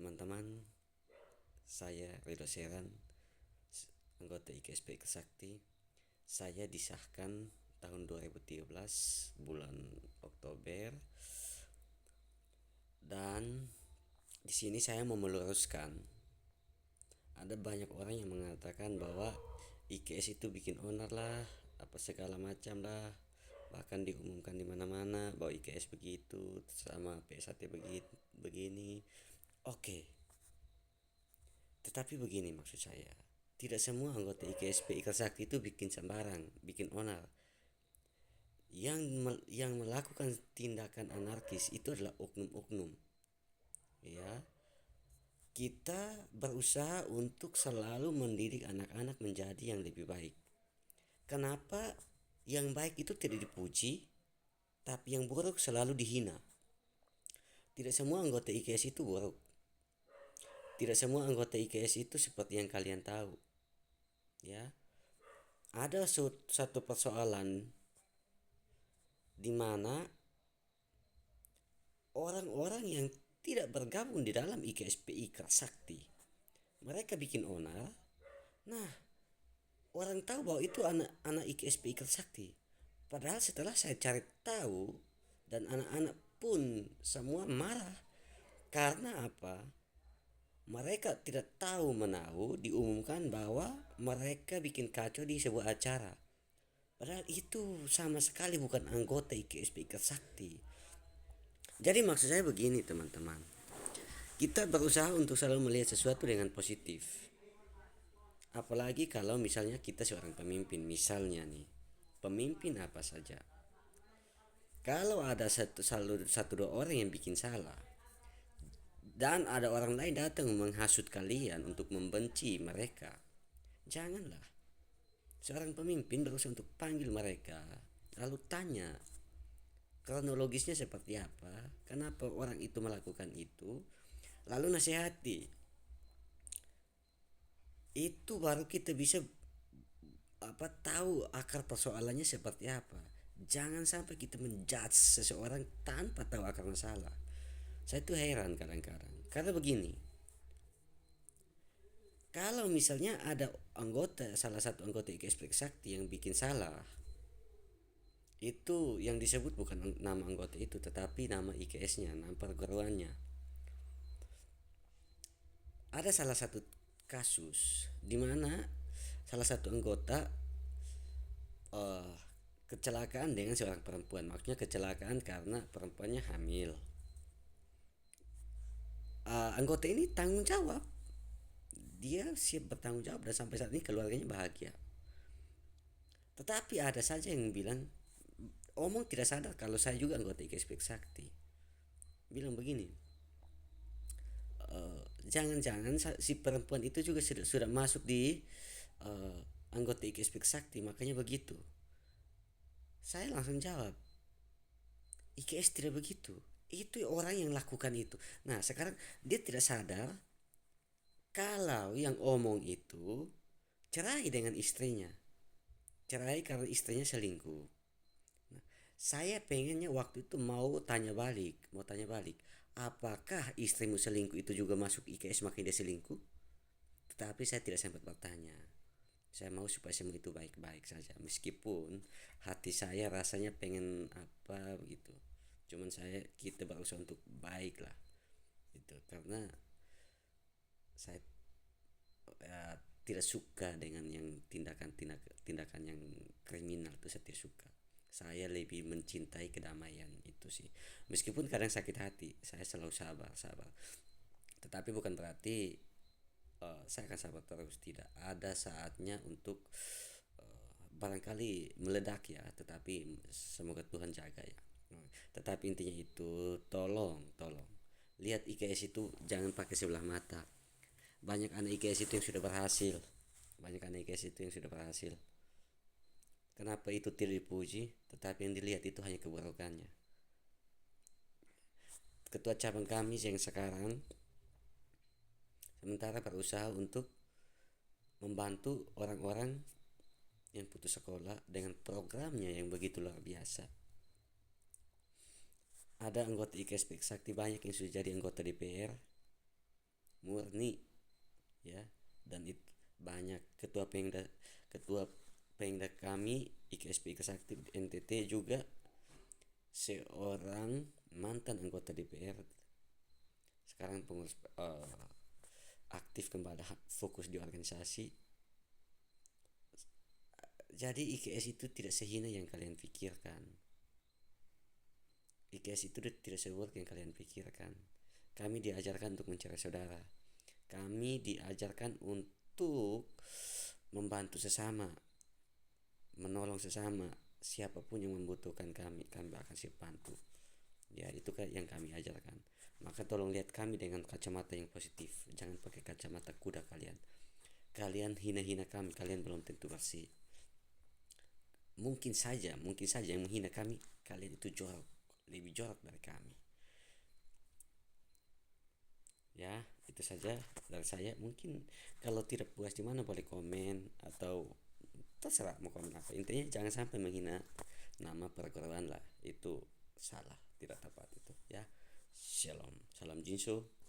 Teman-teman, saya Ridho Seran, anggota IKSP Sakti. Saya disahkan tahun 2013 bulan Oktober, dan di sini saya mau meluruskan. Ada banyak orang yang mengatakan bahwa IKS itu bikin onar lah, apa segala macam lah. Bahkan diumumkan di mana-mana bahwa IKS begitu, sama PSAT begini. Oke, tetapi begini maksud saya. Tidak semua anggota IKSP Ikrar Sakti itu bikin sembarang, bikin onar. Yang melakukan tindakan anarkis itu adalah oknum-oknum. Ya, kita berusaha untuk selalu mendidik anak-anak menjadi yang lebih baik. Kenapa yang baik itu tidak dipuji, tapi yang buruk selalu dihina? Tidak semua anggota IKS itu buruk. Tidak semua anggota IKS itu seperti yang kalian tahu. Ya, ada satu persoalan di mana orang-orang yang tidak bergabung di dalam IKSP Ikrar Sakti, mereka bikin onar. Nah, orang tahu bahwa itu anak-anak IKSP Ikrar Sakti. Padahal setelah saya cari tahu, dan anak-anak pun semua marah. Karena apa? Mereka tidak tahu menahu diumumkan bahwa mereka bikin kacau di sebuah acara. Padahal itu sama sekali bukan anggota IKSP Ikrar Sakti. Jadi maksud saya begini teman-teman. Kita berusaha untuk selalu melihat sesuatu dengan positif. Apalagi kalau misalnya kita seorang pemimpin, misalnya nih, pemimpin apa saja. Kalau ada satu dua orang yang bikin salah, dan ada orang lain datang menghasut kalian untuk membenci mereka, janganlah. Seorang pemimpin berusaha untuk panggil mereka, lalu tanya kronologisnya seperti apa, kenapa orang itu melakukan itu, lalu nasihati. Itu baru kita bisa tahu akar persoalannya seperti apa. Jangan sampai kita menjudge seseorang tanpa tahu akar masalah. Saya tuh heran kadang-kadang. Karena begini, kalau misalnya ada salah satu anggota IKSP Sakti yang bikin salah, itu yang disebut bukan nama anggota itu, tetapi nama IKS-nya, nama perguruannya. Ada salah satu kasus di mana salah satu anggota uh, kecelakaan dengan seorang perempuan. Maksudnya kecelakaan karena perempuannya hamil. Anggota ini tanggung jawab, dia siap bertanggung jawab, dan sampai saat ini keluarganya bahagia. Tetapi ada saja yang bilang, omong tidak sadar kalau saya juga anggota IKSP Sakti, bilang begini, jangan-jangan si perempuan itu juga sudah masuk di anggota IKSP Sakti, makanya begitu. Saya langsung jawab, IKS tidak begitu. Itu orang yang lakukan itu. Nah, sekarang dia tidak sadar kalau yang omong itu cerai dengan istrinya. Cerai karena istrinya selingkuh. Nah, saya pengennya waktu itu mau tanya balik. Apakah istrimu selingkuh itu juga masuk IKS makanya dia selingkuh? Tetapi saya tidak sempat bertanya. Saya mau supaya semua itu baik-baik saja. Meskipun hati saya rasanya pengen apa begitu. Cuman kita berusaha untuk baik lah. Itu karena saya tidak suka dengan yang tindakan yang kriminal itu. Saya tidak suka. Saya lebih mencintai kedamaian itu sih. Meskipun kadang sakit hati, saya selalu sabar. Tetapi bukan berarti saya akan sabar terus. Tidak, ada saatnya untuk barangkali meledak ya. Tetapi semoga Tuhan jaga ya. Tetapi intinya itu, tolong lihat IKS itu jangan pakai sebelah mata. Banyak anak IKS itu yang sudah berhasil. Kenapa itu tidak dipuji, tetapi yang dilihat itu hanya keburukannya. Ketua cabang kami yang sekarang sementara berusaha untuk membantu orang-orang yang putus sekolah dengan programnya yang begitu luar biasa. Ada anggota IKSP Sakti banyak yang sudah jadi anggota DPR, murni, ya. Dan itu banyak ketua pengda kami IKSP Sakti NTT juga seorang mantan anggota DPR, sekarang pengurus aktif kembali, fokus di organisasi. Jadi IKS itu tidak sehina yang kalian pikirkan. IKS itu tidak seburuk yang kalian pikirkan. Kami diajarkan untuk mencari saudara. Kami diajarkan untuk membantu sesama, menolong sesama. Siapapun yang membutuhkan kami akan siap bantu. Ya, itu kan yang kami ajarkan. Maka tolong lihat kami dengan kacamata yang positif. Jangan pakai kacamata kuda kalian. Kalian hina-hina kami, kalian belum tentu bersih. Mungkin saja yang menghina kami, kalian itu jorok, lebih jorok dari kami. Ya, itu saja dari saya. Mungkin kalau tidak puas di mana boleh komen atau terserah mau komen apa. Intinya jangan sampai menghina nama perguruan lah. Itu salah, tidak tepat itu, ya. Shalom, salam jinso.